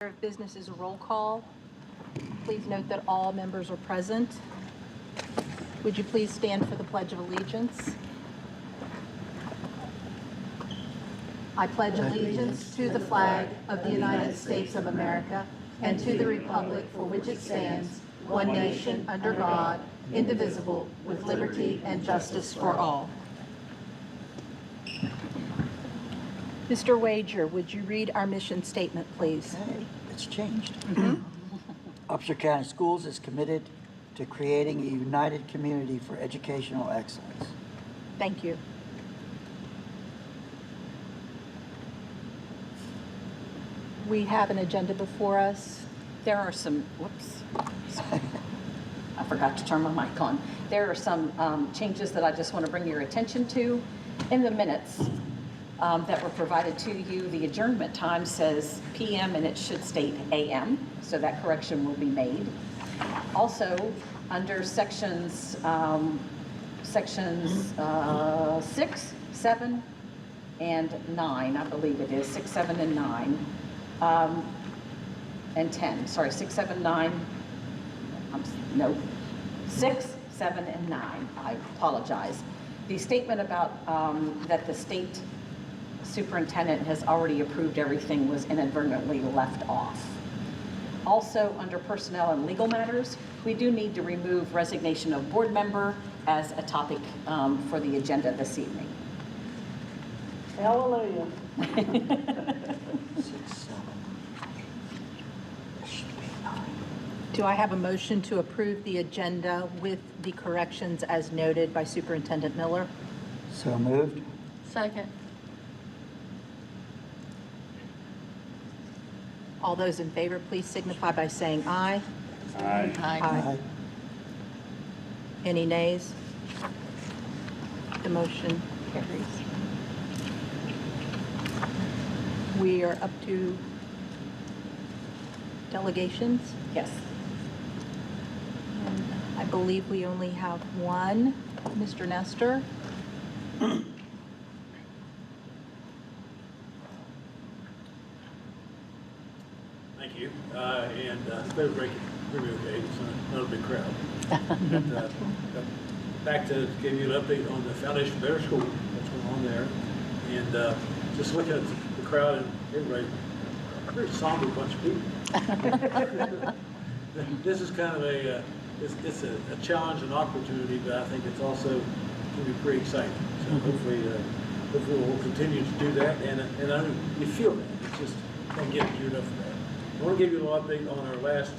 Of business is a roll call. Please note that all members are present. Would you please stand for the Pledge of Allegiance? I pledge allegiance to the flag of the United States of America and to the republic for which it stands, one nation, under God, indivisible, with liberty and justice for all. Mr. Wager, would you read our mission statement, please? Okay, it's changed. Upshur County Schools is committed to creating a united community for educational excellence. Thank you. We have an agenda before us. There are some, I forgot to turn my mic on. There are some changes that I just want to bring your attention to. In the minutes that were provided to you, the adjournment time says PM and it should state AM, so that correction will be made. Also, under sections 6, 7, and 9, I believe it is, 6, 7, and 9, and 10, sorry, 6, 7, 9, no, 6, 7, and 9, I apologize. The statement about that the state superintendent has already approved everything was inadvertently left off. Also, under personnel and legal matters, we do need to remove resignation of board member as a topic for the agenda this evening. Hallelujah. 6, 7. There should be 9. Do I have a motion to approve the agenda with the corrections as noted by Superintendent Miller? So moved. Second. All those in favor, please signify by saying aye. Aye. Aye. Any nays? The motion carries. We are up to delegations. Yes. And I believe we only have one, Mr. Nestor. Thank you. Better break it really okay. It's not a big crowd. But, back to give you an update on the Foundation for Better School. What's going on there. And just looking at the crowd and everybody, a very somber bunch of people. This is kind of it's a challenge and opportunity, but I think it's also going to be pretty exciting. So hopefully we'll continue to do that. And I know you feel that. It's just can't get geared up for that. I want to give you a little update on our last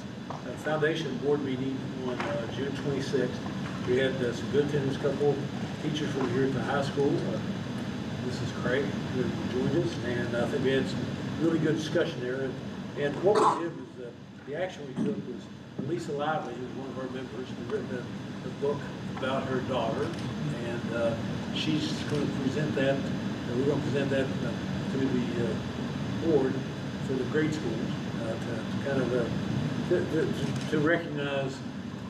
foundation board meeting on June 26th. We had some good attendance, couple teachers from here at the high school. Mrs. Craig who joined us, and I think we had some really good discussion there. And what we did was the action we took was Lisa Lively, who's one of our members, who written a book about her daughter, and she's going to present that. We're going to present that to the board for the grade schools. To kind of to recognize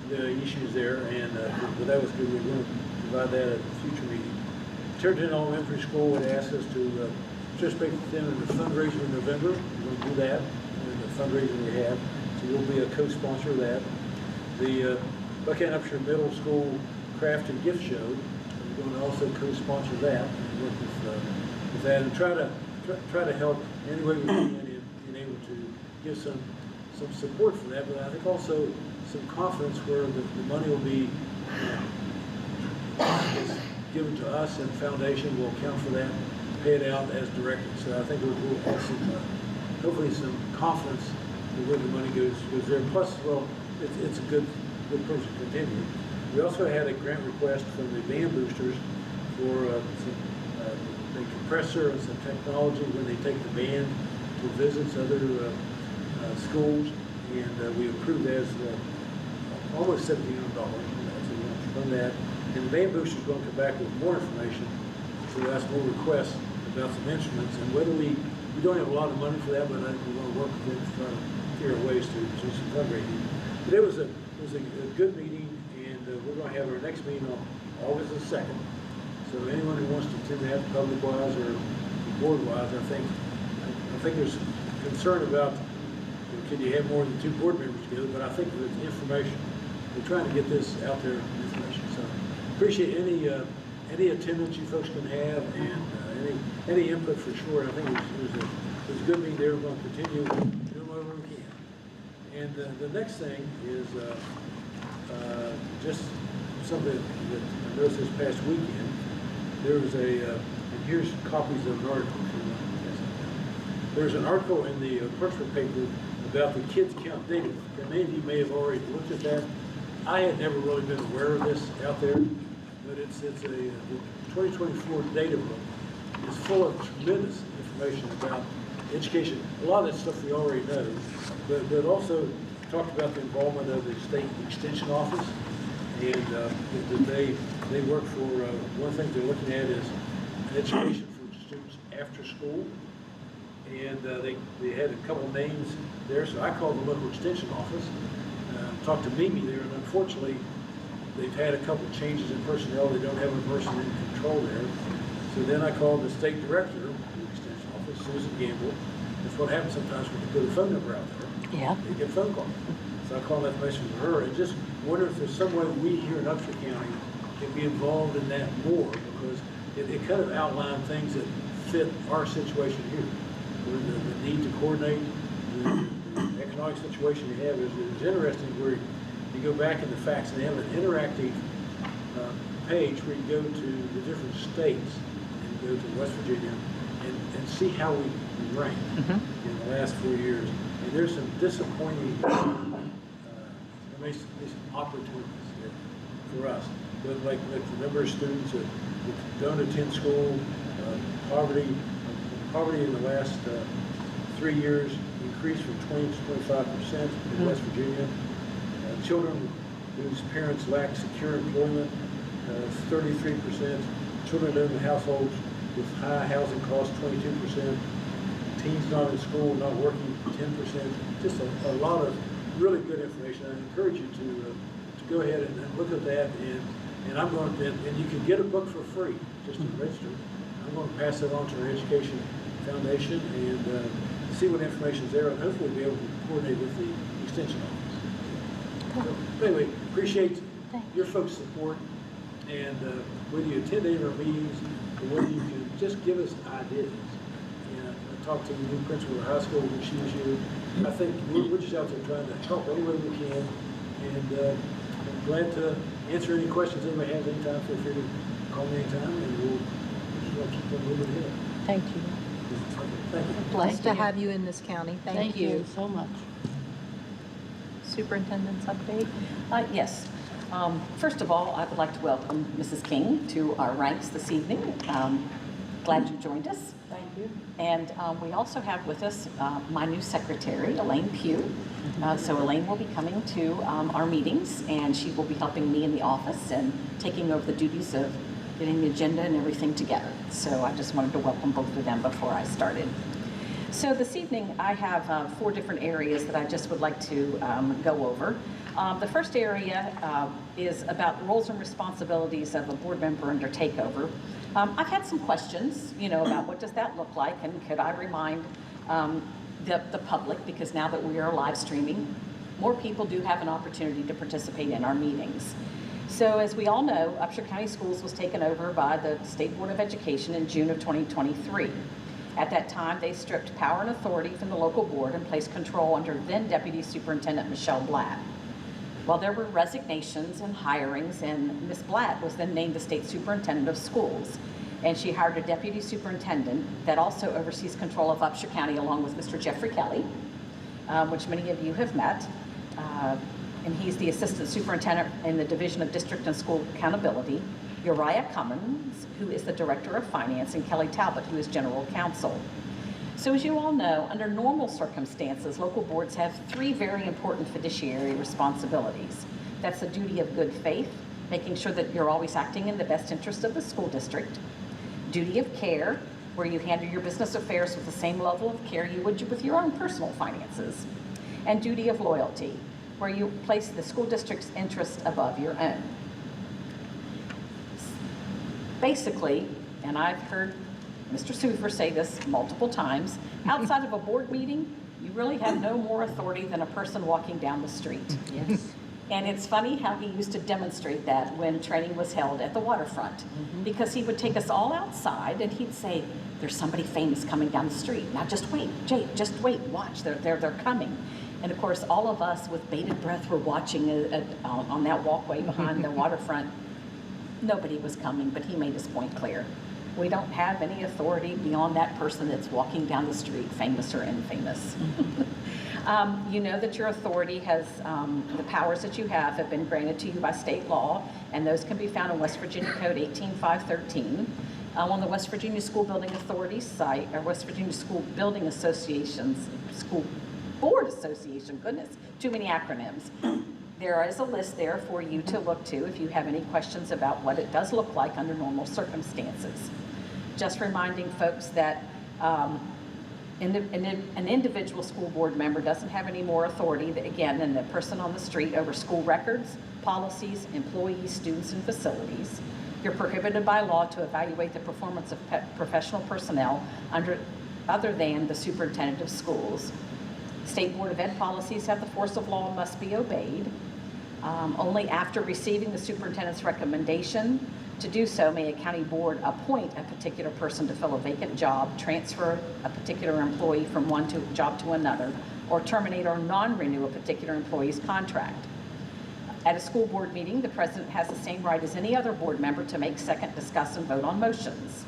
the issues there, and but that was good. We're going to provide that at a future meeting. Turton Elementary School would ask us to participate with them in the fundraiser in November. We're going to do that in the fundraiser we have, so we'll be a co-sponsor of that. The Buckhannon-Upshur Middle School Craft and Gift Show, we're going to also co-sponsor that and work with that, and try to help any way we can in able to give some support for that, but I think also some confidence where the money will be given to us, and the foundation will account for that, pay it out as directed. So I think we'll have some, hopefully some confidence in where the money goes there. Plus, well, it's a good person to continue. We also had a grant request from the band boosters for some a compressor and some technology when they take the band to visits other schools, and we approved that as almost $1,700. So we want to fund that. And the band booster is going to come back with more information, so that's more requests about some instruments. And whether we don't have a lot of money for that, but I think we want to work with them to try to figure out ways to do some fundraising. But it was a good meeting, and we're going to have our next meeting on August the 2nd. So anyone who wants to attend that, public-wise or board-wise, I think there's concern about can you have more than 2 board members together? But I think that it's information. We're trying to get this out there, information. So appreciate any attendance you folks can have, and any input for sure. I think it was a good meeting there. We're going to continue doing whatever we can. And the next thing is just something that I noticed this past weekend. There was and here's copies of an article. There's an article in the Parchment paper about the Kids Count data book. And many of you may have already looked at that. I had never really been aware of this out there, but it's the 2024 data book. It's full of tremendous information about education. A lot of that stuff we already know, but also talked about the involvement of the state extension office, and that they work for, one thing they're looking at is education for students after school. And they had a couple of names there, so I called the local extension office, talked to Mimi there, and unfortunately, they've had a couple of changes in personnel. They don't have a person in control there. So then I called the state director of the extension office, Susan Gamble. That's what happens sometimes when you put a phone number out there. Yeah. They get a phone call. So I called that information to her, and just wonder if there's some way we here in Upshur County can be involved in that more, because it kind of outlined things that fit our situation here. The need to coordinate, the economic situation you have is interesting, where you go back in the facts and they have an interactive page where you go to the different states and go to West Virginia and see how we rank in the last 4 years. And there's some disappointing opportunities here for us. But like the number of students that don't attend school, poverty in the last 3 years increased from 20 to 25% in West Virginia. Children whose parents lack secure employment, 33%. Children living in households with high housing costs, 22%. Teens not in school, not working, 10%. Just a lot of really good information. I encourage you to go ahead and look at that. And I'm going to, and you can get a book for free just to register. I'm going to pass that on to our education foundation and see what information is there, and hopefully be able to coordinate with the extension office. So, anyway, appreciate your folks' support, and whether you attend any of our meetings or whether you can just give us ideas. And I talked to the new principal of the high school when she was here. I think we're just out there trying to help any way we can, and I'm glad to answer any questions anybody has anytime. Feel free to call me anytime, and we'll keep them moving ahead. Thank you. Thank you. Blessed to have you in this county. Thank you. so much. Superintendent's update. Yes. First of all, I would like to welcome Mrs. King to our ranks this evening. Glad you joined us. Thank you. And we also have with us my new secretary, Elaine Pugh. So Elaine will be coming to our meetings, and she will be helping me in the office and taking over the duties of getting the agenda and everything together. So I just wanted to welcome both of them before I started. So this evening I have 4 different areas that I just would like to go over. The first area is about roles and responsibilities of a board member under takeover. I've had some questions, about what does that look like, and could I remind the public, because now that we are live streaming, more people do have an opportunity to participate in our meetings. So as we all know, Upshur County Schools was taken over by the State Board of Education in June of 2023. At that time, they stripped power and authority from the local board and placed control under then Deputy Superintendent Michelle Blatt. Well, there were resignations and hirings, and Ms. Blatt was then named the State Superintendent of Schools. And she hired a Deputy Superintendent that also oversees control of Upshur County, along with Mr. Jeffrey Kelly, which many of you have met. And he's the Assistant Superintendent in the Division of District and School Accountability, Uriah Cummins, who is the Director of Finance, and Kelly Talbot, who is General Counsel. So as you all know, under normal circumstances, local boards have 3 very important fiduciary responsibilities. That's the duty of good faith, making sure that you're always acting in the best interest of the school district. Duty of care, where you handle your business affairs with the same level of care you would with your own personal finances. And duty of loyalty, where you place the school district's interest above your own. Basically, and I've heard Mr. Sufer say this multiple times, outside of a board meeting, You really have no more authority than a person walking down the street. Yes. And it's funny how he used to demonstrate that when training was held at the waterfront, because he would take us all outside and he'd say, there's somebody famous coming down the street. Now just wait, Jake, just wait, watch, they're coming. And of course, all of us with bated breath were watching on that walkway behind the waterfront. Nobody was coming, but he made his point clear. We don't have any authority beyond that person that's walking down the street, famous or infamous. You know that your authority has, the powers that you have been granted to you by state law, and those can be found in West Virginia Code 18513. On the West Virginia School Building Authority site, or West Virginia School Building Association's, School Board Association, goodness, too many acronyms. There is a list there for you to look to if you have any questions about what it does look like under normal circumstances. Just reminding folks that an individual school board member doesn't have any more authority, again, than the person on the street over school records, policies, employees, students, and facilities. You're prohibited by law to evaluate the performance of professional personnel other than the superintendent of schools. State Board of Ed policies have the force of law and must be obeyed. Only after receiving the superintendent's recommendation to do so may a county board appoint a particular person to fill a vacant job, transfer a particular employee from one job to another, or terminate or non-renew a particular employee's contract. At a school board meeting, the president has the same right as any other board member to make, second, discuss, and vote on motions.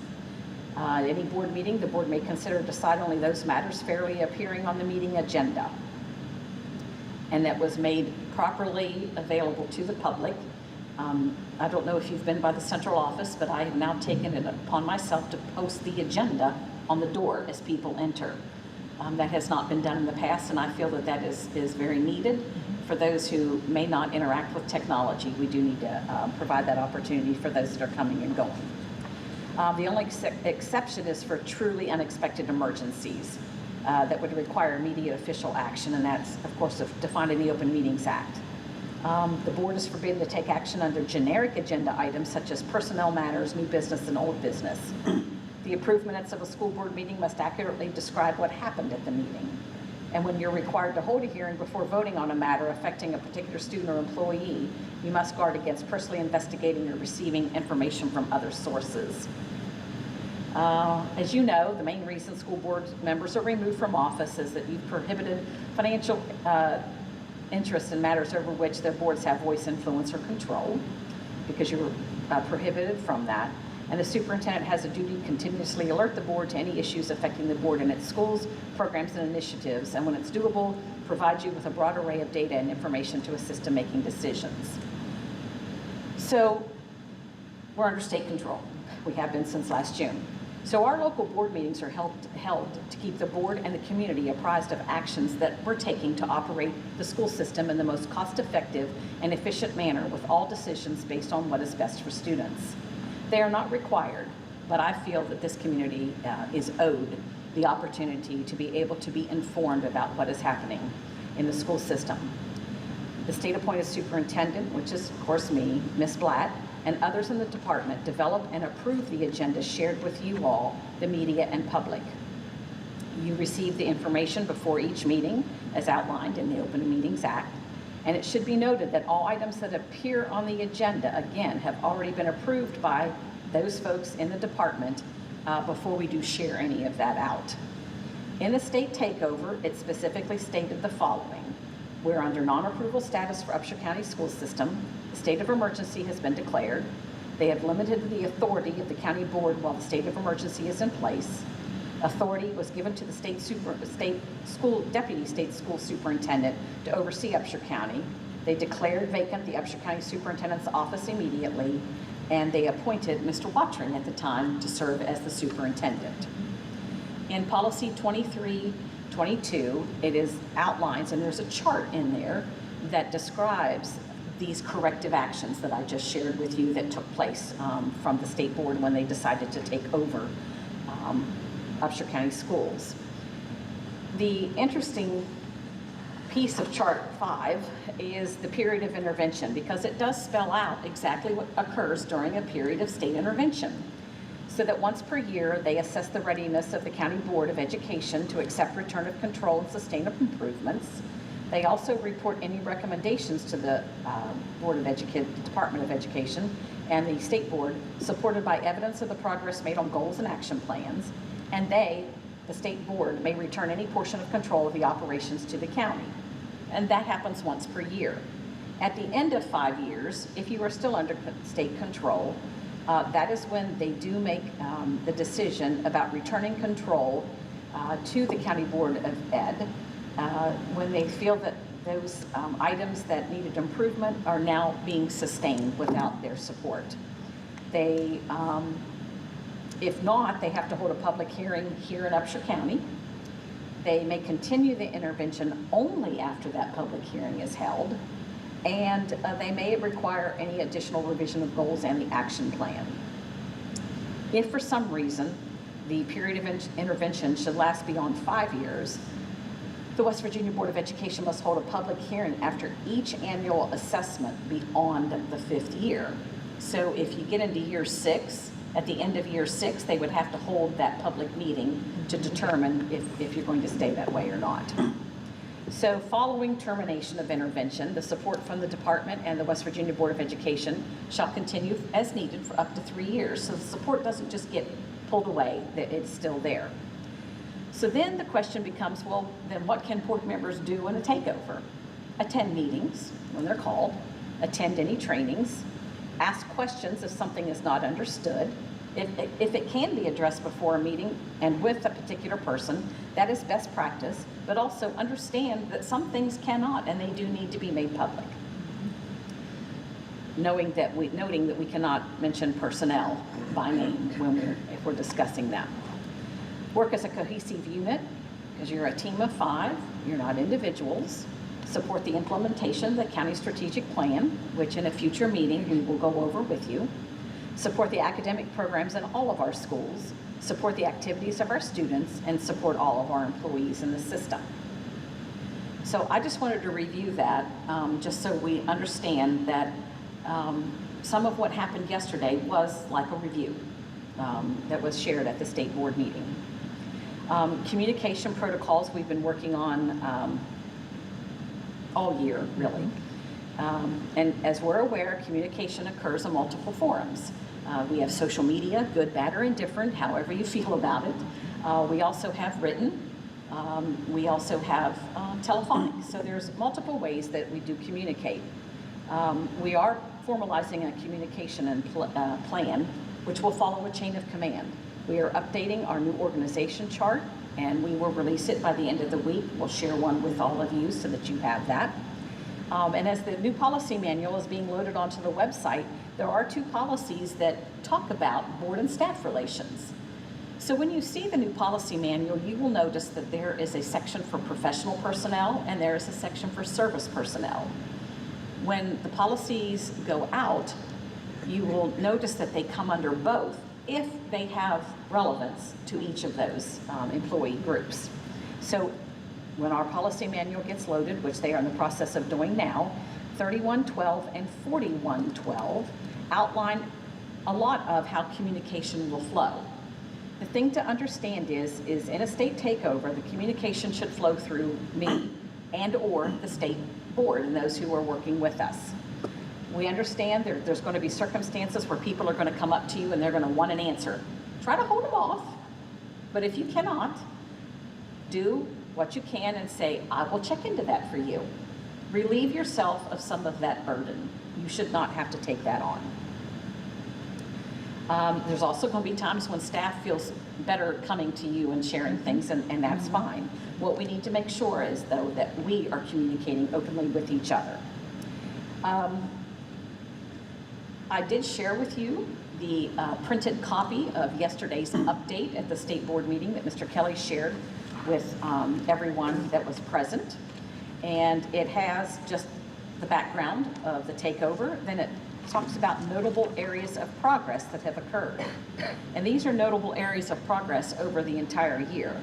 At any board meeting, the board may consider and decide only those matters fairly appearing on the meeting agenda and that was made properly available to the public. I don't know if you've been by the central office, but I have now taken it upon myself to post the agenda on the door as people enter. That has not been done in the past, and I feel that that is very needed for those who may not interact with technology. We do need to provide that opportunity for those that are coming and going. The only exception is for truly unexpected emergencies that would require immediate official action, and that's, of course, defined in the Open Meetings Act. The board is forbidden to take action under generic agenda items such as personnel matters, new business, and old business. The approved minutes of a school board meeting must accurately describe what happened at the meeting. And when you're required to hold a hearing before voting on a matter affecting a particular student or employee, you must guard against personally investigating or receiving information from other sources. As you know, the main reason school board members are removed from office is that you've prohibited financial interest in matters over which their boards have voice, influence, or control, because you're prohibited from that. And the superintendent has a duty to continuously alert the board to any issues affecting the board and its schools, programs, and initiatives, and when it's doable, provide you with a broad array of data and information to assist in making decisions. So we're under state control. We have been since last June. So our local board meetings are held to keep the board and the community apprised of actions that we're taking to operate the school system in the most cost-effective and efficient manner, with all decisions based on what is best for students. They are not required, but I feel that this community is owed the opportunity to be able to be informed about what is happening in the school system. The state-appointed superintendent, which is, of course, me, Ms. Blatt, and others in the department develop and approve the agenda shared with you all, the media, and public. You receive the information before each meeting as outlined in the Open Meetings Act. And it should be noted that all items that appear on the agenda, again, have already been approved by those folks in the department before we do share any of that out. In the state takeover, it specifically stated the following. We're under non-approval status for Upshur County School System. The state of emergency has been declared. They have limited the authority of the county board while the state of emergency is in place. Authority was given to the deputy state school superintendent to oversee Upshur County. They declared vacant the Upshur County superintendent's office immediately, and they appointed Mr. Watring at the time to serve as the superintendent. In policy 2322, it is outlines, and there's a chart in there that describes these corrective actions that I just shared with you that took place from the state board when they decided to take over Upshur County schools. The interesting piece of Chart 5 is the period of intervention, because it does spell out exactly what occurs during a period of state intervention. so that once per year, they assess the readiness of the County Board of Education to accept return of control and sustainable improvements. They also report any recommendations to the Department of Education and the State Board, supported by evidence of the progress made on goals and action plans. And they, the State Board, may return any portion of control of the operations to the county. And that happens once per year. At the end of 5 years, if you are still under state control, that is when they do make the decision about returning control to the County Board of Ed, when they feel that those items that needed improvement are now being sustained without their support. They, if not, they have to hold a public hearing here in Upshur County. They may continue the intervention only after that public hearing is held, and they may require any additional revision of goals and the action plan. If for some reason the period of intervention should last beyond 5 years, the West Virginia Board of Education must hold a public hearing after each annual assessment beyond the 5th year. So if you get into year 6, at the end of year 6, they would have to hold that public meeting to determine if you're going to stay that way or not. So following termination of intervention, the support from the department and the West Virginia Board of Education shall continue as needed for up to 3 years. So the support doesn't just get pulled away, that it's still there. So then the question becomes, well, then what can board members do in a takeover? Attend meetings when they're called, attend any trainings, ask questions if something is not understood. If it can be addressed before a meeting and with a particular person, that is best practice, but also understand that some things cannot and they do need to be made public. Noting that we cannot mention personnel by name if we're discussing them. Work as a cohesive unit, because you're a team of 5, you're not individuals. Support the implementation of the county strategic plan, which in a future meeting we will go over with you. Support the academic programs in all of our schools, support the activities of our students, and support all of our employees in the system. So I just wanted to review that, just so we understand that some of what happened yesterday was like a review that was shared at the state board meeting. Communication protocols we've been working on all year, really. And as we're aware, communication occurs in multiple forums. We have social media, good, bad, or indifferent, however you feel about it. We also have written. We also have telephonic. So there's multiple ways that we do communicate. We are formalizing a communication and plan, which will follow a chain of command. We are updating our new organization chart, and we will release it by the end of the week. We'll share one with all of you so that you have that. And as the new policy manual is being loaded onto the website, there are 2 policies that talk about board and staff relations. So when you see the new policy manual, you will notice that there is a section for professional personnel and there is a section for service personnel. When the policies go out, you will notice that they come under both if they have relevance to each of those employee groups. So when our policy manual gets loaded, which they are in the process of doing now, 3112 and 4112 outline a lot of how communication will flow. The thing to understand is in a state takeover, the communication should flow through me and or the state board and those who are working with us. We understand there's going to be circumstances where people are going to come up to you and they're going to want an answer. Try to hold them off, but if you cannot, do what you can and say, I will check into that for you. Relieve yourself of some of that burden. You should not have to take that on. There's also going to be times when staff feels better coming to you and sharing things, and that's fine. What we need to make sure is, though, that we are communicating openly with each other. I did share with you the printed copy of yesterday's update at the state board meeting that Mr. Kelly shared with everyone that was present. And it has just the background of the takeover. Then it talks about notable areas of progress that have occurred. And these are notable areas of progress over the entire year.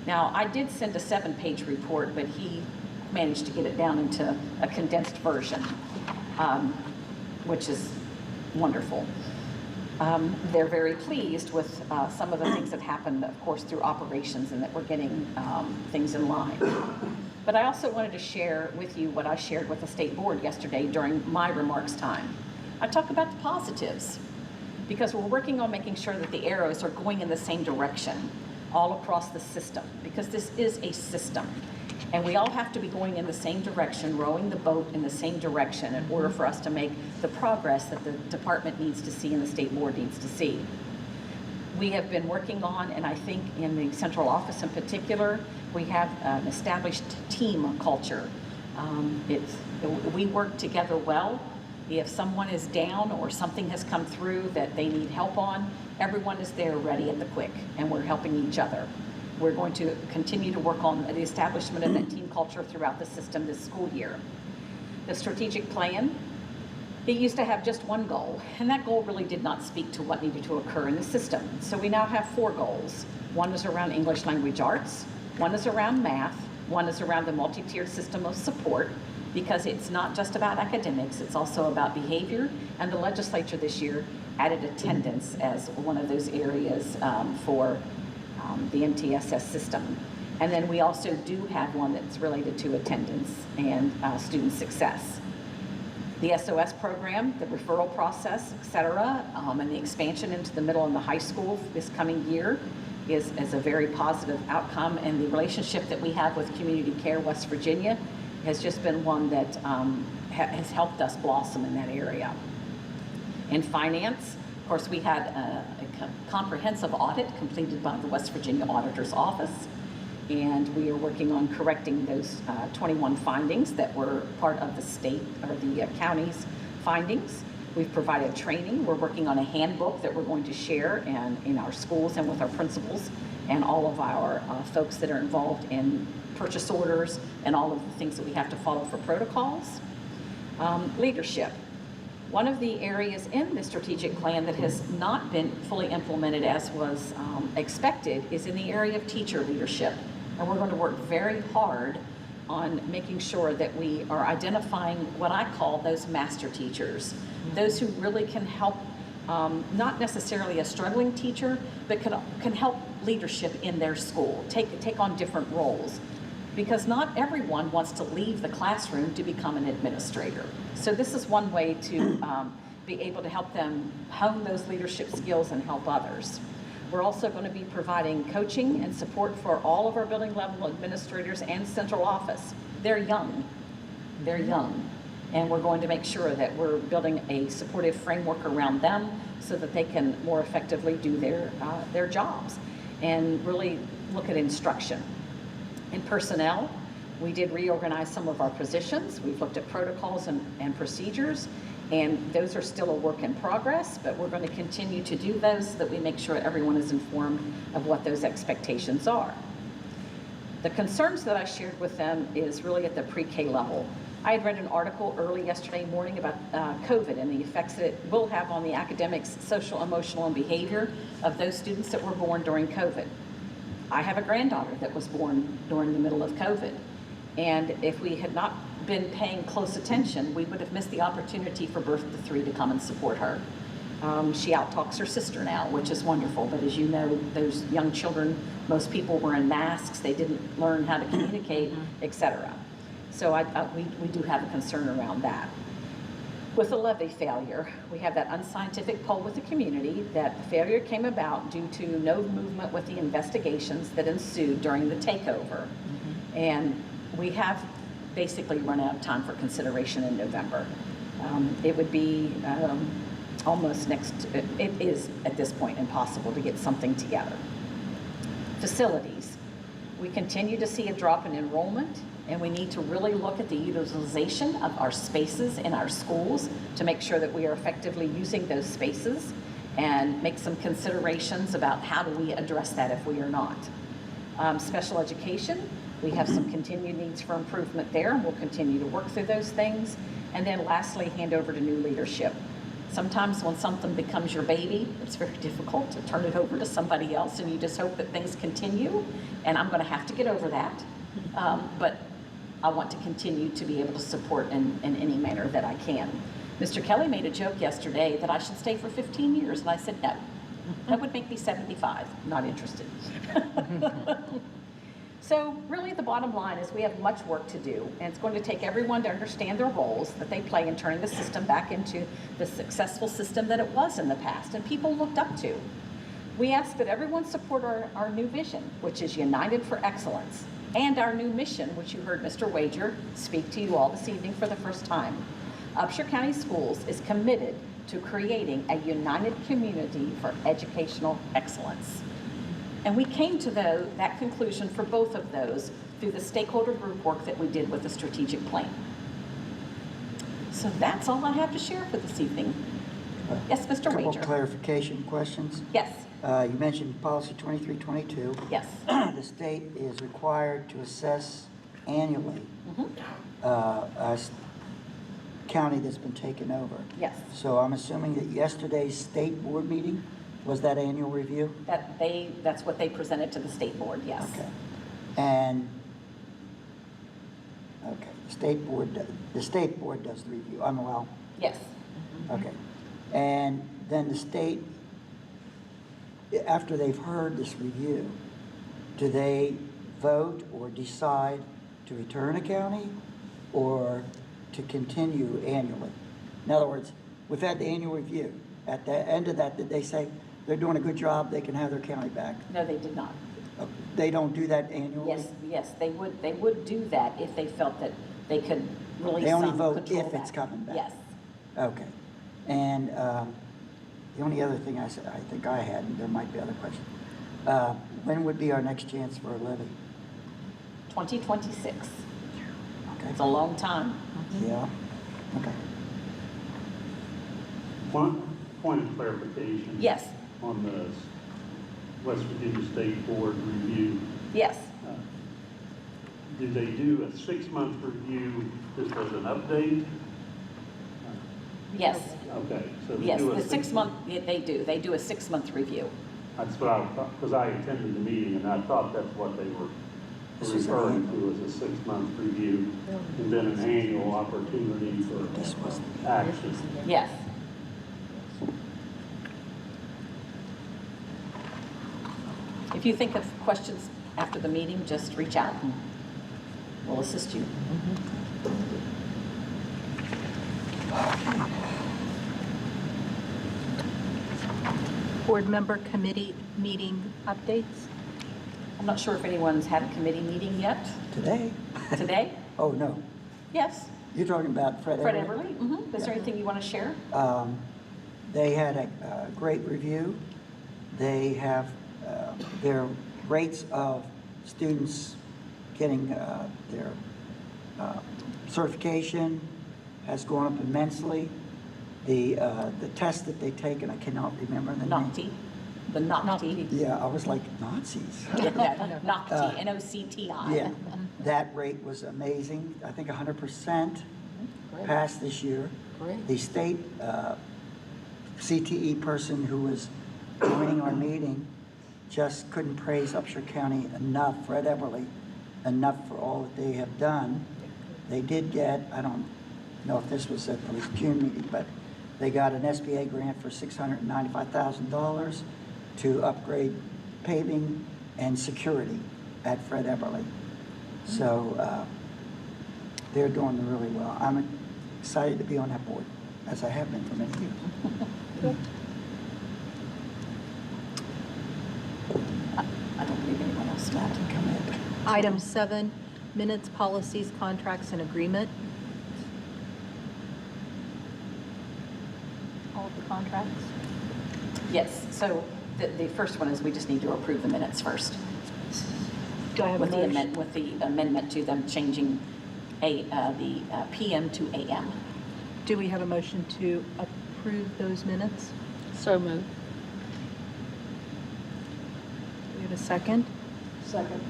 Now, I did send a 7-page report, but he managed to get it down into a condensed version, which is wonderful. They're very pleased with some of the things that happened, of course, through operations, and that we're getting things in line. But I also wanted to share with you what I shared with the state board yesterday during my remarks time. I talk about the positives, because we're working on making sure that the arrows are going in the same direction all across the system, because this is a system. And we all have to be going in the same direction, rowing the boat in the same direction in order for us to make the progress that the department needs to see and the state board needs to see. We have been working on, and I think in the central office in particular, we have an established team culture. We work together well. If someone is down or something has come through that they need help on, everyone is there ready at the quick, and we're helping each other. We're going to continue to work on the establishment of that team culture throughout the system this school year. The strategic plan, it used to have just one goal, and that goal really did not speak to what needed to occur in the system. So we now have 4 goals. One is around English language arts, one is around math, one is around the multi-tiered system of support, because it's not just about academics, it's also about behavior, and the legislature this year added attendance as one of those areas for the MTSS system. And then we also do have one that's related to attendance and student success. The SOS program, the referral process, et cetera, and the expansion into the middle and the high school this coming year is a very positive outcome. And the relationship that we have with Community Care West Virginia has just been one that has helped us blossom in that area. In finance, of course, we had a comprehensive audit completed by the West Virginia Auditor's Office, and we are working on correcting those 21 findings that were part of the state or the county's findings. We've provided training. We're working on a handbook that we're going to share in our schools and with our principals and all of our folks that are involved in purchase orders and all of the things that we have to follow for protocols. Leadership. One of the areas in the strategic plan that has not been fully implemented as was expected is in the area of teacher leadership. And we're going to work very hard on making sure that we are identifying what I call those master teachers, those who really can help, not necessarily a struggling teacher, but can help leadership in their school, take on different roles. Because not everyone wants to leave the classroom to become an administrator. So this is one way to be able to help them hone those leadership skills and help others. We're also going to be providing coaching and support for all of our building level administrators and central office. They're young. And we're going to make sure that we're building a supportive framework around them so that they can more effectively do their jobs and really look at instruction. In personnel, we did reorganize some of our positions. We've looked at protocols and procedures, and those are still a work in progress, but we're going to continue to do those so that we make sure everyone is informed of what those expectations are. The concerns that I shared with them is really at the pre-K level. I had read an article early yesterday morning about COVID and the effects that it will have on the academics, social, emotional, and behavior of those students that were born during COVID. I have a granddaughter that was born during the middle of COVID. And if we had not been paying close attention, we would have missed the opportunity for Birth to 3 to come and support her. She out-talks her sister now, which is wonderful. But as you know, those young children, most people were in masks. They didn't learn how to communicate, et cetera. So we do have a concern around that. With the levy failure, we have that unscientific poll with the community that the failure came about due to no movement with the investigations that ensued during the takeover. And we have basically run out of time for consideration in November. It would be it is at this point impossible to get something together. Facilities. We continue to see a drop in enrollment, and we need to really look at the utilization of our spaces in our schools to make sure that we are effectively using those spaces and make some considerations about how do we address that if we are not. Special education, we have some continued needs for improvement there, and we'll continue to work through those things. And then lastly, hand over to new leadership. Sometimes when something becomes your baby, it's very difficult to turn it over to somebody else, and you just hope that things continue. And I'm going to have to get over that. But I want to continue to be able to support in any manner that I can. Mr. Kelly made a joke yesterday that I should stay for 15 years, and I said no. That would make me 75, not interested. So really the bottom line is we have much work to do, and it's going to take everyone to understand their roles that they play in turning the system back into the successful system that it was in the past and people looked up to. We ask that everyone support our new vision, which is United for Excellence, and our new mission, which you heard Mr. Wager speak to you all this evening for the first time. Upshur County Schools is committed to creating a united community for educational excellence. And we came to that conclusion for both of those through the stakeholder group work that we did with the strategic plan. So that's all I have to share for this evening. Yes, Mr. Couple Wager. clarification questions. Yes, You mentioned policy 2322. yes. The state is required to assess annually a county that's been taken over. Yes. So I'm assuming that yesterday's state board meeting was that annual review? That's what they presented to the state board, yes. Okay. And, okay, the state board does the review. Yes. Okay. And then the state, after they've heard this review, do they vote or decide to return a county or to continue annually? In other words, we've had the annual review. At the end of that, did they say they're doing a good job, they can have their county back? No, they did not. They don't do that annually? Yes, they would do that if they felt that they could release They only some vote control if it's back. coming back? Yes. Okay. And the only other thing I think I had, and there might be other questions, when would be our next chance for a levy? 2026. Okay. It's a long time. Yeah, okay. One point of clarification. Yes, On the West Virginia State Board review. yes. Do they do a 6-month review just as an update? Yes, Okay, so they yes, do a the 6 month, they do a 6-month review. That's what I thought, because I attended the meeting and I thought that's what they were This is referring annual. to as a 6-month review and then an annual opportunity for This was, action. Yes. If you think of questions after the meeting, just reach out and we'll assist you. Board member committee meeting updates? I'm not sure if anyone's had a committee meeting yet today? today. Oh, no. Yes, You're talking about Fred Fred Everly? Everly. Is there anything you want to share? They had a great review. They have their rates of students getting their certification has gone up immensely. The test that they take, and I cannot remember the name. NOCTI. The NOCTI. Yeah, I was like, Nazis. NOCTI, N-O-C-T-I. Yeah, that rate was amazing. I think 100% passed this year. Great. The state CTE person who was joining our meeting just couldn't praise Upshur County enough, Fred Everly, enough for all that they have done. They did get, I don't know if this was at the June meeting, but they got an SBA grant for $695,000 to upgrade paving and security at Fred Everly. So they're doing really well. I'm excited to be on that board, as I have been for many years. I don't believe anyone else did. Come in. Item 7, minutes, policies, contracts, and agreement. All of the contracts? Yes, so the first one is we just need to approve the minutes first. Do I have a With the motion? with the amendment to them changing the PM to AM. Do we have a motion to approve those minutes? So moved. Do we have a second? Second.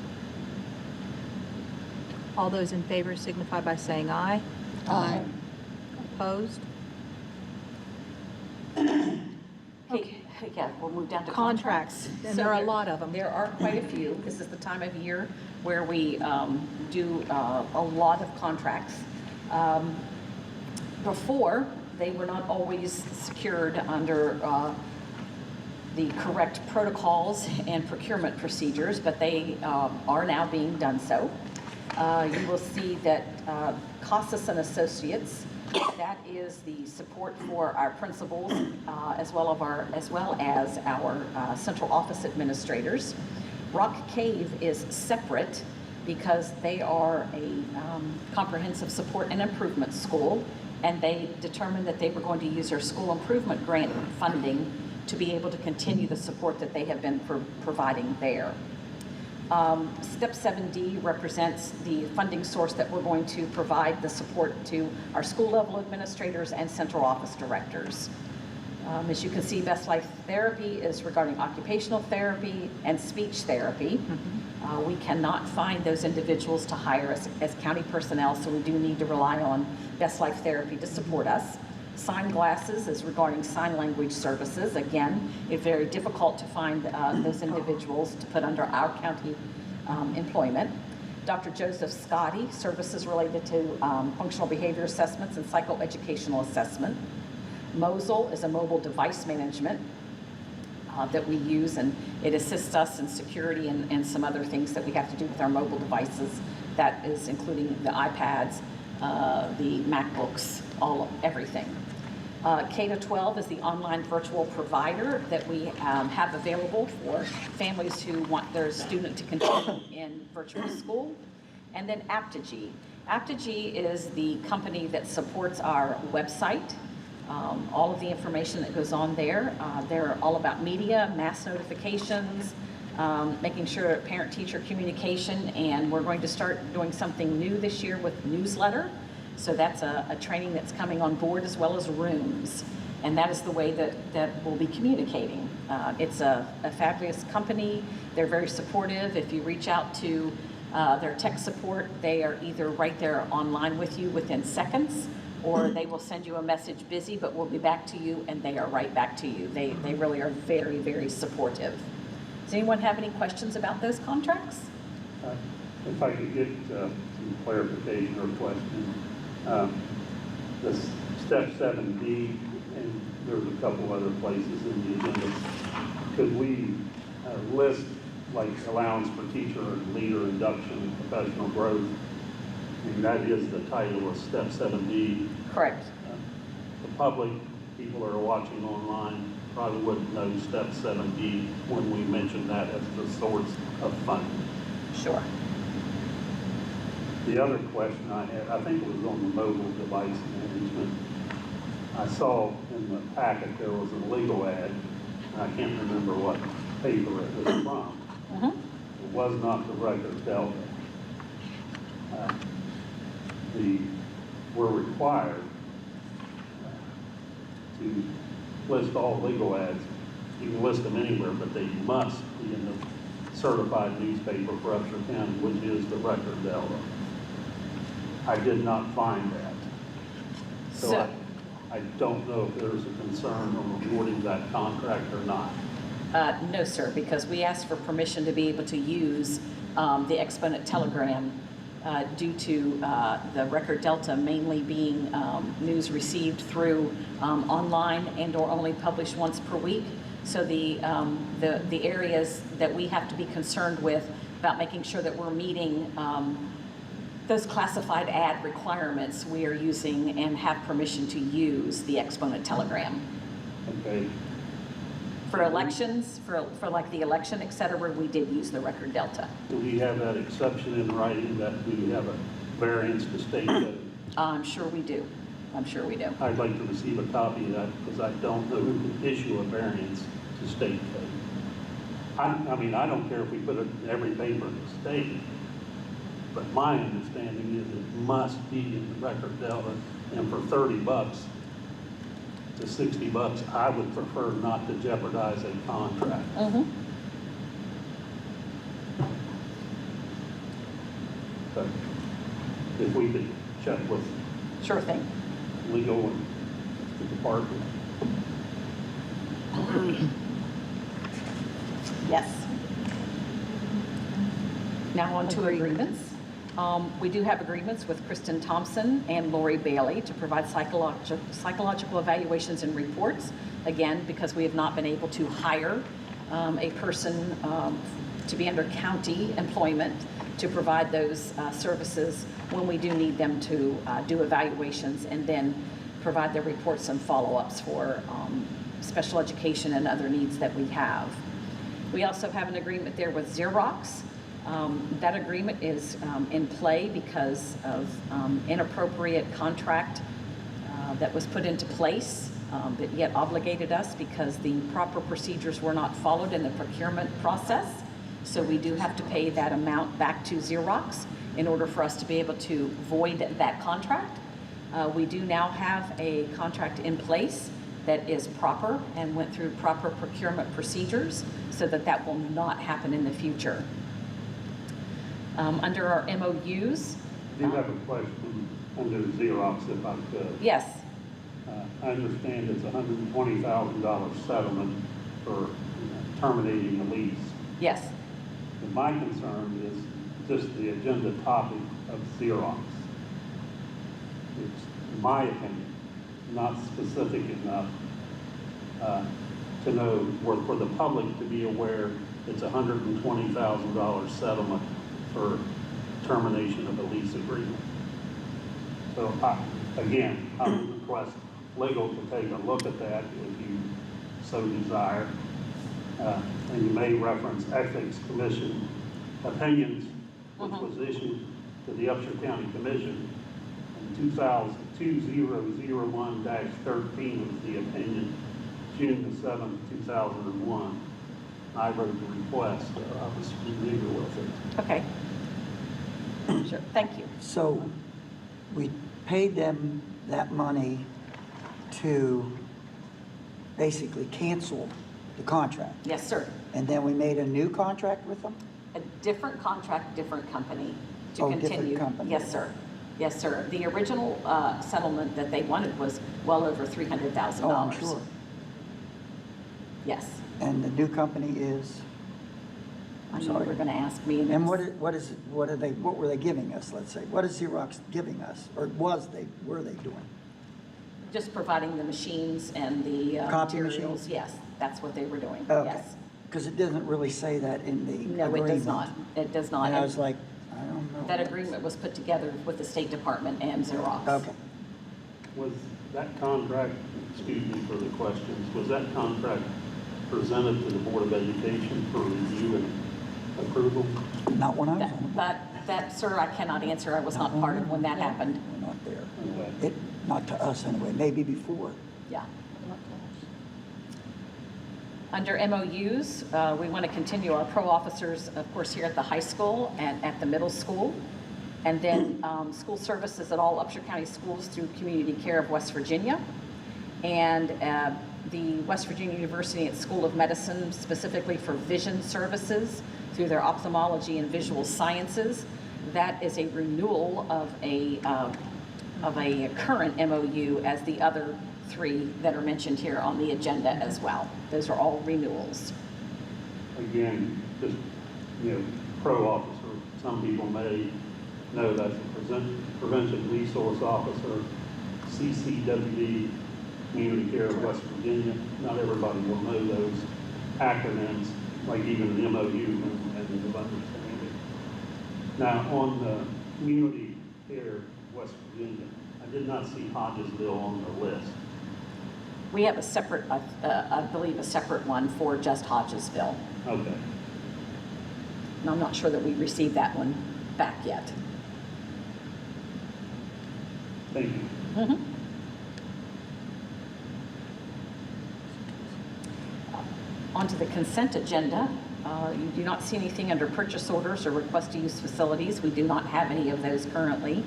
All those in favor signify by saying aye. Aye. Opposed? Okay, yeah, we'll move down to Contracts, contracts. and So there are a lot of them. There are quite a few. This is the time of year where we do a lot of contracts. Before they were not always secured under the correct protocols and procurement procedures, but they are now being done so. You will see that Casas and Associates, that is the support for our principals as well as our central office administrators. Rock Cave is separate because they are a comprehensive support and improvement school, and they determined that they were going to use their school improvement grant funding to be able to continue the support that they have been providing there. Step 7D represents the funding source that we're going to provide the support to our school level administrators and central office directors. As you can see, Best Life Therapy is regarding occupational therapy and speech therapy. We cannot find those individuals to hire as county personnel, so we do need to rely on Best Life Therapy to support us. Sign Glasses is regarding sign language services. Again, it's very difficult to find those individuals to put under our county employment. Dr. Joseph Scotty, services related to functional behavior assessments and psychoeducational assessment. Mosul is a mobile device management that we use, and it assists us in security and some other things that we have to do with our mobile devices. That is including the iPads, the MacBooks, everything. K-12 is the online virtual provider that we have available for families who want their student to continue in virtual school. And then Aptigee. Aptigee is the company that supports our website. All of the information that goes on there. They're all about media, mass notifications, making sure parent-teacher communication, and we're going to start doing something new this year with newsletter. So that's a training that's coming on board, as well as rooms. And that is the way that we'll be communicating. It's a fabulous company. They're very supportive. If you reach out to their tech support, they are either right there online with you within seconds, or they will send you a message, busy, but we'll be back to you, and they are right back to you. They really are very, very supportive. Does anyone have any questions about those contracts? If I could get some clarification or question. This step 7D, and there's a couple other places in the agenda. Could we list like allowance for teacher and leader induction and professional growth? I mean, that is the title of step 7D. Correct. The public, people that are watching online, probably wouldn't know step 7D when we mention that as the source of funding. Sure. The other question I had, I think it was on the mobile device management. I saw in the packet there was a legal ad, and I can't remember what paper it was from. It was not the Record Delta. We're required to list all legal ads. You can list them anywhere, but they must be in the certified newspaper for Upshur County, which is the Record Delta. I did not find that. So I don't know if there's a concern on awarding that contract or not. No, sir, because we asked for permission to be able to use the Exponent Telegram due to the Record Delta mainly being news received through online and or only published once per week. So the areas that we have to be concerned with about making sure that we're meeting those classified ad requirements, we are using and have permission to use the Exponent Telegram. Okay. For elections, for like the election, et cetera, we did use the Record Delta. Do we have that exception in writing that we have a variance to state code? I'm sure we do. I'm sure we do. I'd like to receive a copy of that because I don't know who can issue a variance to state code. I mean, I don't care if we put it in every paper in the state, but my understanding is it must be in the Record Delta, and for $30 to $60, I would prefer not to jeopardize a contract. But if we could check with Sure thing. legal and the department. Yes. Now on to agreements. We do have agreements with Kristen Thompson and Lori Bailey to provide psychological evaluations and reports, again, because we have not been able to hire a person to be under county employment to provide those services when we do need them to do evaluations and then provide the reports and follow-ups for special education and other needs that we have. We also have an agreement there with Xerox. That agreement is in play because of inappropriate contract that was put into place that yet obligated us because the proper procedures were not followed in the procurement process. So we do have to pay that amount back to Xerox in order for us to be able to void that contract. We do now have a contract in place that is proper and went through proper procurement procedures so that that will not happen in the future. Under our MOUs. I do have a question under Xerox, if I could. Yes, I understand it's a $120,000 settlement for terminating the lease. yes. And my concern is just the agenda topic of Xerox. It's, in my opinion, not specific enough to know, or for the public to be aware it's a $120,000 settlement for termination of a lease agreement. So again, I would request legal to take a look at that if you so desire. And you may reference Ethics Commission opinions, which was issued to the Upshur County Commission in 2001-13 was the opinion, June the 7th, 2001. I wrote the request, so I was familiar with it. Okay. Sure, thank you. So we paid them that money to basically cancel the contract. Yes, sir. And then we made a new contract with them? A different contract, different company to Oh, different continue. company. Yes, sir. Yes, sir. The original settlement that they wanted was well over $300,000. Oh, I'm sure. Yes. And the new company is? I know sorry. you were going to ask me. And what were they giving us, let's say? What is Xerox giving us, or were they doing? Just providing the machines and the Copy materials. machines? Yes, that's what they were doing. Okay. Yes. Because it doesn't really say that in the agreement. No, it does not. It does not. And I was like, I don't know. That agreement was put together with the State Department and Xerox. Okay. Was that contract, excuse me for the questions, was that contract presented to the Board of Education for review and approval? Not when I was on the board. That, sir, I cannot answer. I was not part of when that happened. We're not there. Okay. Not to us anyway, maybe before. Yeah. Under MOUs, we want to continue our pro officers, of course, here at the high school and at the middle school. And then school services at all Upshur County schools through Community Care of West Virginia. And the West Virginia University and School of Medicine, specifically for vision services through their ophthalmology and visual sciences. That is a renewal of a current MOU as the other three that are mentioned here on the agenda as well. Those are all renewals. Again, just, pro officer, some people may know that's a prevention resource officer, CCWD, Community Care of West Virginia. Not everybody will know those acronyms, like even the MOU and the understanding. Now, on the Community Care West Virginia, I did not see Hodgesville on the list. We have a separate, I believe, a separate one for just Hodgesville. Okay. And I'm not sure that we received that one back yet. Thank you. Mm-hmm. Onto the consent agenda. You do not see anything under purchase orders or request to use facilities. We do not have any of those currently,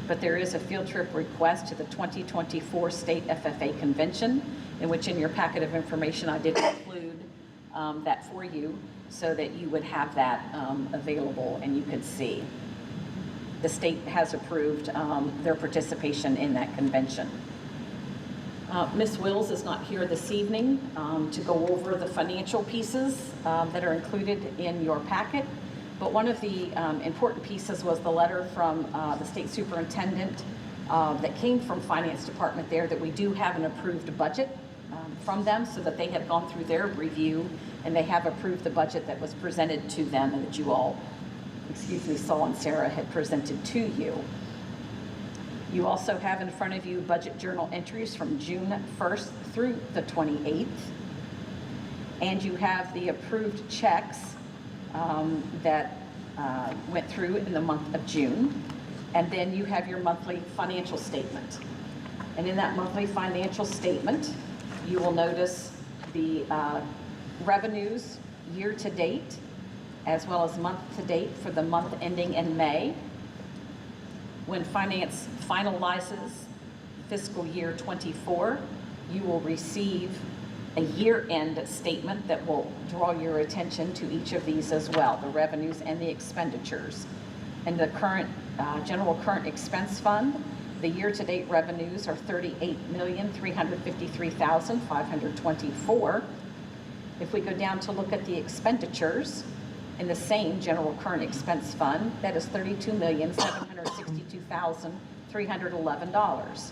but there is a field trip request to the 2024 State FFA Convention, in which in your packet of information I did include that for you so that you would have that available and you could see. The state has approved their participation in that convention. Ms. Wills is not here this evening to go over the financial pieces that are included in your packet, But one of the important pieces was the letter from the state superintendent that came from Finance Department there, that we do have an approved budget from them, so that they have gone through their review and they have approved the budget that was presented to them and that you all, Saul and Sarah had presented to you. You also have in front of you budget journal entries from June 1st through the 28th. And you have the approved checks that went through in the month of June. And then you have your monthly financial statement. And in that monthly financial statement, you will notice the revenues year to date, as well as month to date for the month ending in May. When finance finalizes fiscal year 24, you will receive a year-end statement that will draw your attention to each of these as well, the revenues and the expenditures. And the current general current expense fund, the year-to-date revenues are $38,353,524. If we go down to look at the expenditures in the same general current expense fund, that is $32,762,311.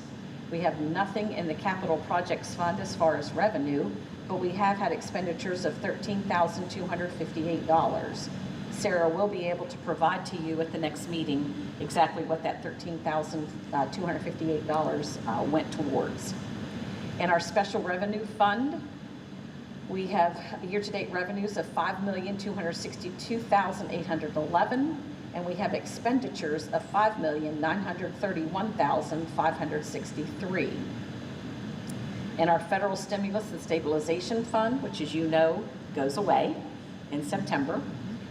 We have nothing in the capital projects fund as far as revenue, but we have had expenditures of $13,258. Sarah will be able to provide to you at the next meeting exactly what that $13,258 went towards. In our special revenue fund, we have year-to-date revenues of $5,262,811, and we have expenditures of $5,931,563. In our federal stimulus and stabilization fund, which, as you know, goes away in September,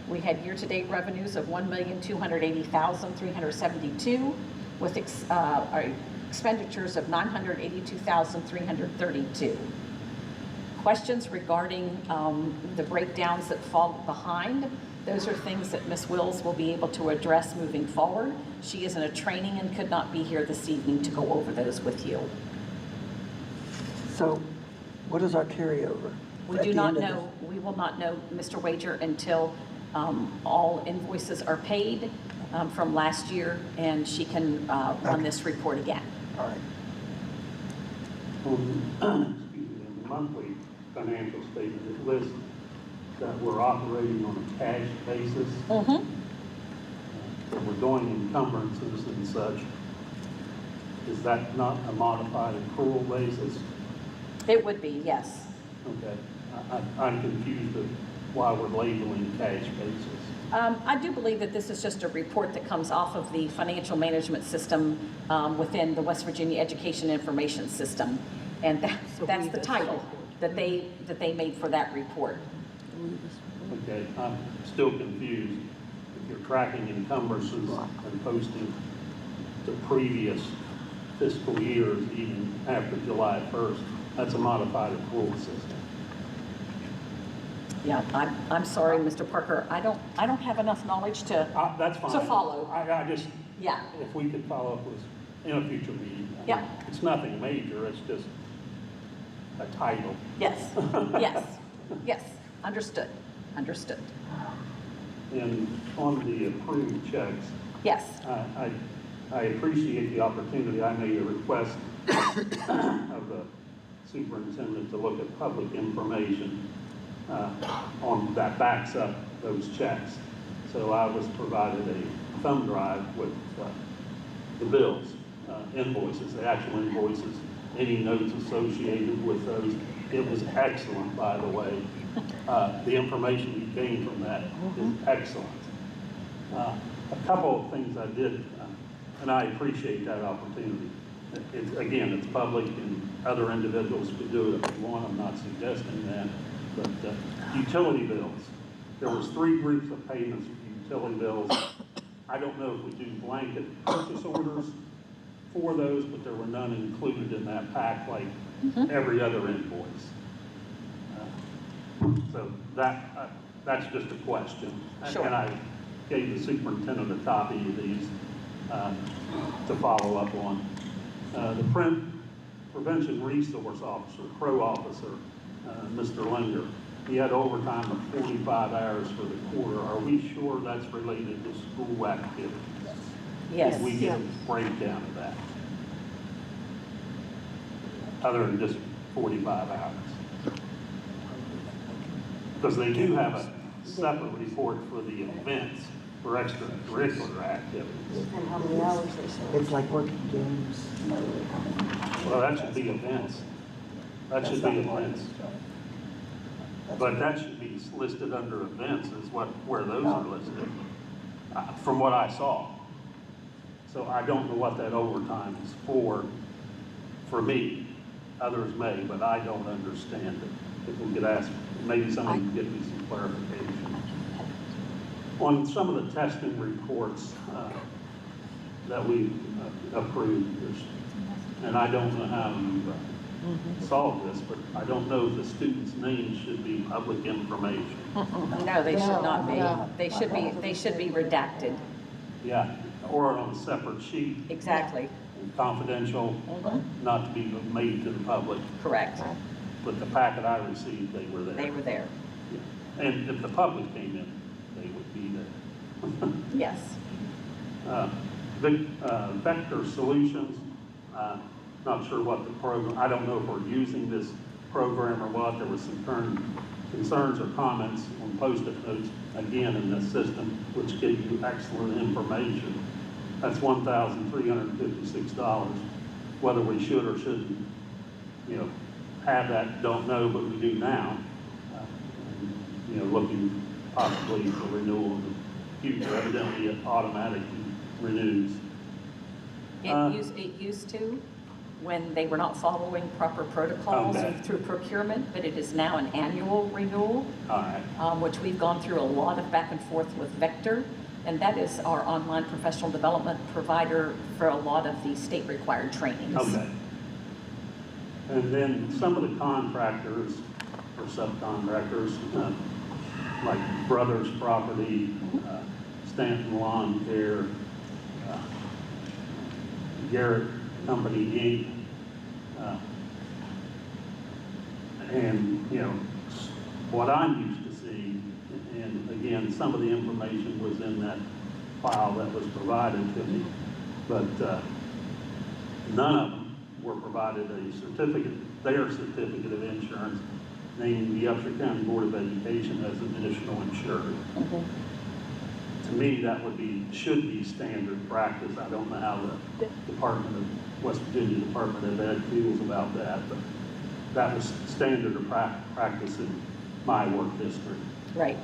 we had year-to-date revenues of $1,280,372 with expenditures of $982,332. Questions regarding the breakdowns that fall behind, those are things that Ms. Wills will be able to address moving forward. She is in a training and could not be here this evening to go over those with you. So what is our carryover? We at do the not end of know, we will not know, Mr. Wager, until all invoices are paid from last year, and she can run this report again. this? All right. On the monthly financial statement, it lists that we're operating on a cash basis. Mm-hmm. That we're doing encumbrances and such. Is that not a modified accrual basis? It would be, yes. Okay, I'm confused of why we're labeling cash basis. I do believe that this is just a report that comes off of the financial management system within the West Virginia Education Information System. And that's the title that they made for that report. Okay, I'm still confused. If you're tracking encumbrances and posting the previous fiscal years, even after July 1st, that's a modified accrual system. Yeah, I'm sorry, Mr. Parker. I don't have enough knowledge to That's fine. to follow. I just, Yeah. if we could follow up with, in a future meeting. Yeah. It's nothing major, it's just a title. Yes. Yes. Yes. Understood. Understood. And on the approved checks, Yes. I appreciate the opportunity. I made a request of the superintendent to look at public information on that backs up those checks. So I was provided a thumb drive with the bills, invoices, the actual invoices, any notes associated with those. It was excellent, by the way. The information you gained from that is excellent. A couple of things I did, and I appreciate that opportunity. Again, it's public and other individuals could do it if they want. I'm not suggesting that. But utility bills, there was 3 groups of payments for utility bills. I don't know if we do blanket purchase orders for those, but there were none included in that pack like every other invoice. So that's just a question. Sure. And I gave the superintendent a copy of these to follow up on. The Prevention Resource Officer, PRO officer, Mr. Linder, he had overtime of 45 hours for the quarter. Are we sure that's related to school activities? Yes. Did we get a breakdown of that? Other than just 45 hours? Because they do have a separate report for the events, for extracurricular activities. And how many hours they serve. It's like working games. Well, that should be events. That should be events. But that should be listed under events is where those are listed, from what I saw. So I don't know what that overtime is for me. Others may, but I don't understand it. If we could ask, maybe somebody can give me some clarification. On some of the testing reports that we approved, and I don't know how you solve this, but I don't know if the students' names should be public information. No, they should not be. No. They should be redacted. Yeah, or on a separate sheet, Exactly, confidential, not to be made to the public. correct. But the packet I received, they were there. They were there. Yeah. And if the public came in, they would be there. Yes. Vector Solutions, not sure what the program, I don't know if we're using this program or what. There was some concerns or comments on Post-it notes, again, in this system, which give you excellent information. That's $1,356. Whether we should or shouldn't, have that, don't know, but we do now. Looking possibly for renewal in the future. Evidently, it automatically renews. It used to, when they were not following proper protocols Okay. through procurement, but it is now an annual renewal, All right. which we've gone through a lot of back and forth with Vector, and that is our online professional development provider for a lot of the state-required trainings. Okay. And then some of the contractors or subcontractors, like Brothers Property, Stanton Lawn Care, Garrett Company Inc., and, what I'm used to seeing, and again, some of the information was in that file that was provided to me, but none of them were provided a certificate, their certificate of insurance, naming the Upshur County Board of Education as an additional insured. To me, that should be standard practice. I don't know how the West Virginia Department of Ed feels about that, but that was standard of practice in my work history. Right.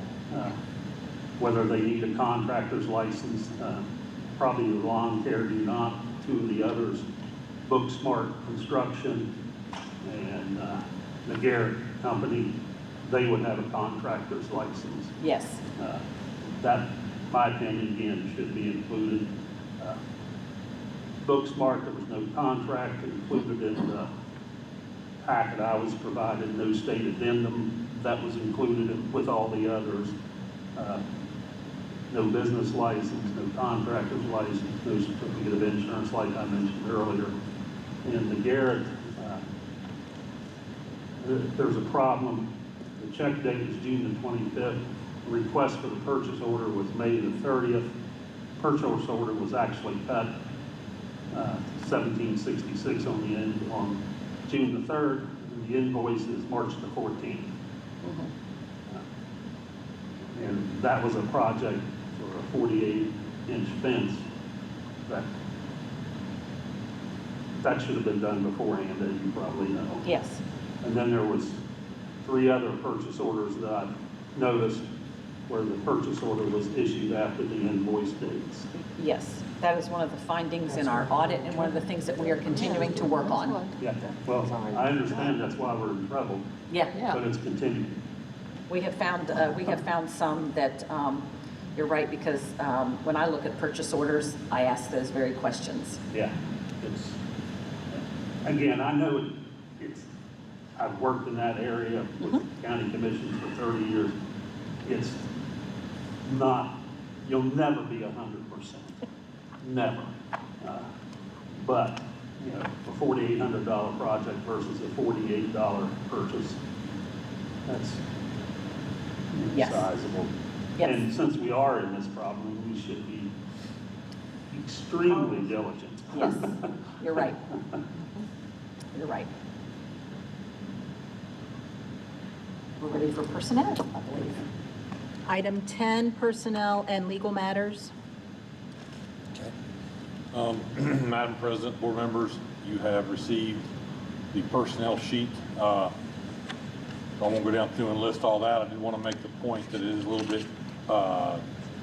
Whether they need a contractor's license, probably the lawn care do not. Two of the others, Booksmart Construction and the Garrett Company, they would have a contractor's license. Yes. That, my opinion, again, should be included. Booksmart, there was no contract included in the packet I was provided, no state addendum that was included with all the others. No business license, no contractor's license, no certificate of insurance like I mentioned earlier. In the Garrett, there's a problem. The check date is June the 25th. The request for the purchase order was May the 30th. Purchase order was actually cut $1,766 on June the 3rd, and the invoice is March the 14th. And that was a project for a 48-inch fence that should have been done beforehand, as you probably know. Yes. And then there was 3 other purchase orders that I've noticed where the purchase order was issued after the invoice dates. Yes. That is one of the findings in our audit and one of the things that we are continuing to work on. Yeah, well, I understand that's why we're in trouble, Yeah. but it's continuing. We have found some that, you're right, because when I look at purchase orders, I ask those very questions. Yeah, it's, again, I know I've worked in that area with county commissions for 30 years. It's not, you'll never be 100%, never. But, a $4,800 project versus a $48 purchase, Yes. sizable. Yes. And since we are in this problem, we should be extremely diligent. Yes, you're right. You're right. We're ready for personnel, I believe. Item 10, personnel and legal matters. Madam President, board members, you have received the personnel sheet. I won't go down through and list all that. I did want to make the point that it is a little bit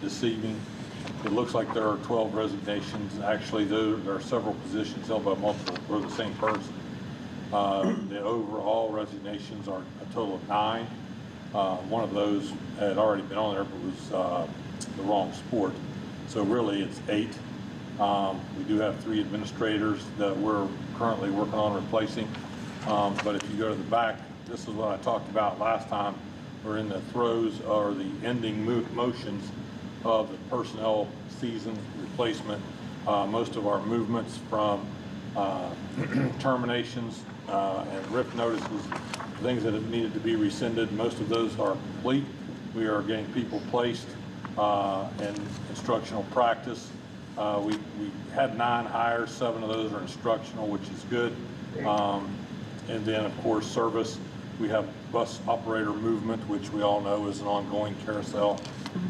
deceiving. It looks like there are 12 resignations. Actually, there are several positions held by multiple or the same person. The overall resignations are a total of 9. One of those had already been on there, but was the wrong sport. So really, it's 8. We do have 3 administrators that we're currently working on replacing. But if you go to the back, this is what I talked about last time. We're in the throes or the ending motions of the personnel season replacement. Most of our movements from terminations and RIF notices, things that have needed to be rescinded, most of those are complete. We are getting people placed in instructional practice. We had 9 hires, 7 of those are instructional, which is good. And then, of course, service. We have bus operator movement, which we all know is an ongoing carousel.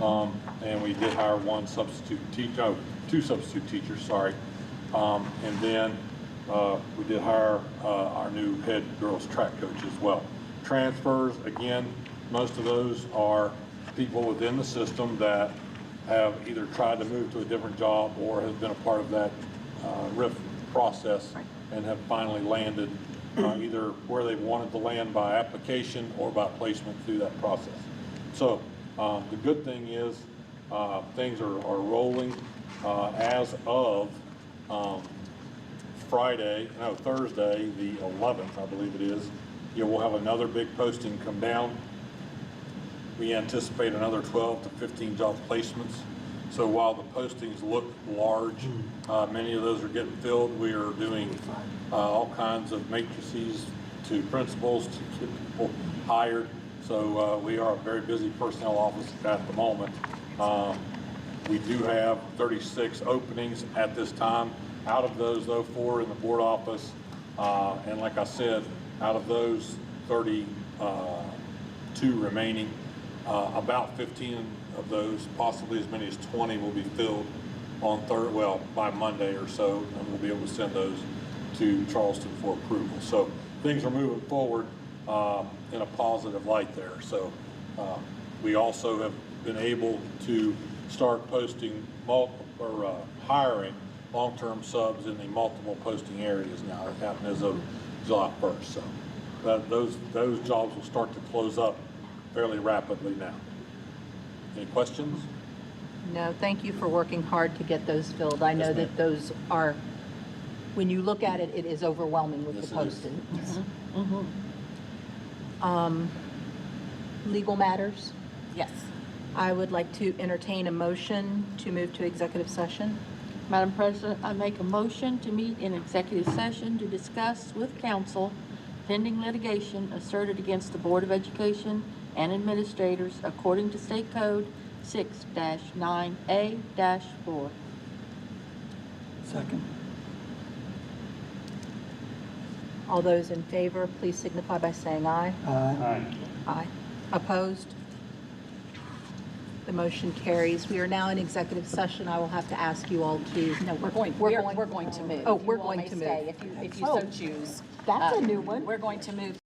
And we did hire 2 substitute teachers, sorry. And then we did hire our new head girls track coach as well. Transfers, again, most of those are people within the system that have either tried to move to a different job or have been a part of that RIF process and have finally landed either where they wanted to land by application or by placement through that process. So the good thing is things are rolling as of Thursday, the 11th, I believe it is. We'll have another big posting come down. We anticipate another 12 to 15 job placements. So while the postings look large, many of those are getting filled. We are doing all kinds of matrices to principals to get people hired. So we are a very busy personnel office at the moment. We do have 36 openings at this time. Out of those, though, 4 in the board office. And like I said, out of those 32 remaining, about 15 of those, possibly as many as 20, will be filled on by Monday or so, and we'll be able to send those to Charleston for approval. So things are moving forward in a positive light there. So we also have been able to start posting hiring long-term subs in the multiple posting areas now. That happened as of July 1st. So those jobs will start to close up fairly rapidly now. Any questions? No, thank you for working hard to get those filled. I know Yes, ma'am. that those are, when you look at it, it is overwhelming with Yes, the it is. posting. Legal matters. Yes. I would like to entertain a motion to move to executive session. Madam President, I make a motion to meet in executive session to discuss with counsel pending litigation asserted against the Board of Education and administrators according to State Code 6-9A-4. Second. All those in favor, please signify by saying aye. Aye. Aye. Opposed? The motion carries. We are now in executive session. I will have to ask you all to. No, we're going to move. Oh, You we're all going may to move. stay if you Oh, so choose. that's a new one. We're going to move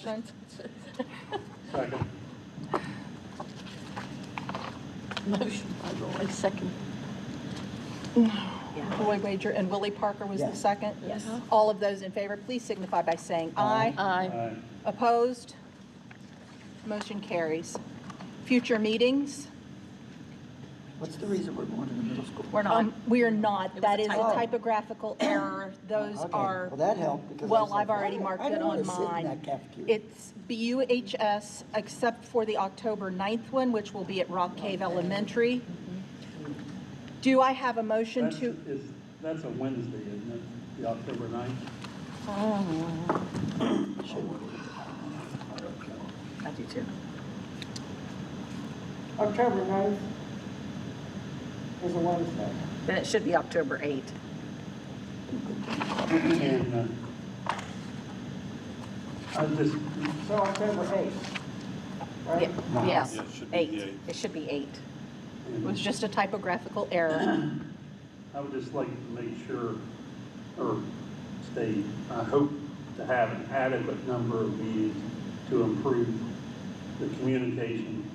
motion? Second. Motion by Roy, second. Roy Wager and Willie Parker was the Yes. second? Yes. All of those in favor, please signify by saying aye. Aye. Opposed? Motion carries. Future meetings? What's the reason we're going to the middle school? We're not. We are not. It was That a is a typo. typographical error. Those Okay. are. Well, that helped because I Well, was like, I've already I marked don't it wanna on sit in mine. that cafeteria. It's BUHS, except for the October 9th one, which will be at Rock Cave Elementary. Do I have a motion to? That's a Wednesday, isn't it? The October 9th? I do too. October 9th is a Wednesday. Then it should be October 8th. And I just, So October 8th, right? Yeah, yes, Yeah, it should be the 8. 8th. It should be 8. It was just a typographical error. I would just like to make sure, or state, I hope to have an adequate number of meetings to improve the communication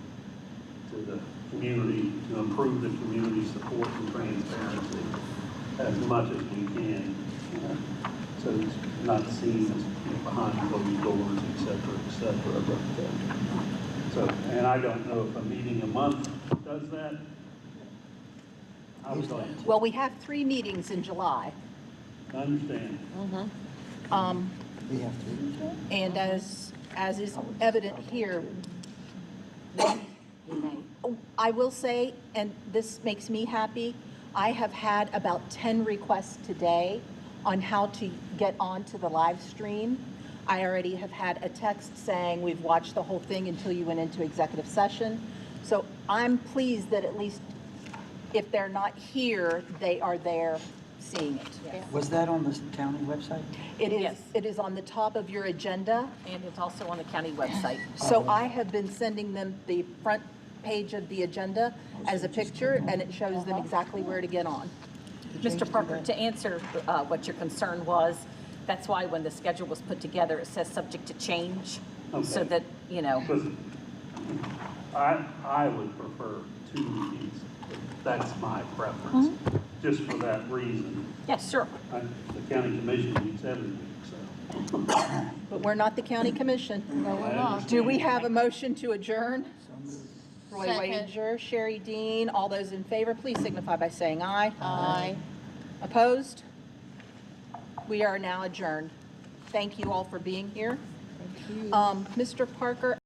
to the community, to improve the community support and transparency as much as we can. So it's not seen as behind closed doors, et cetera, et cetera. So, and I don't know if a meeting a month does that. I would like to Well, we have 3 meetings in July. understand. We have to. And as is evident here, I will say, and this makes me happy, I have had about 10 requests today on how to get onto the live stream. I already have had a text saying we've watched the whole thing until you went into executive session. So I'm pleased that at least if they're not here, they are there seeing it. Was that on the county website? Yes. It is on the top of your agenda. And it's also on the county website. So I have been sending them the front page of the agenda as a picture, and it shows them exactly where to get on. Mr. Parker, to answer what your concern was, that's why when the schedule was put together, it says subject to change, so Okay. that, you know, Listen, I would prefer 2 meetings. That's my preference, just for that reason. yes, sure. The county commission meets every week, so. But we're not the county commission. No, we're not. Do we have a motion to adjourn? Roy Second. Wager, Sherry Dean, all those in favor, please signify by saying aye. Aye. Opposed? We are now adjourned. Thank you all for being here. Thank you. Mr. Parker,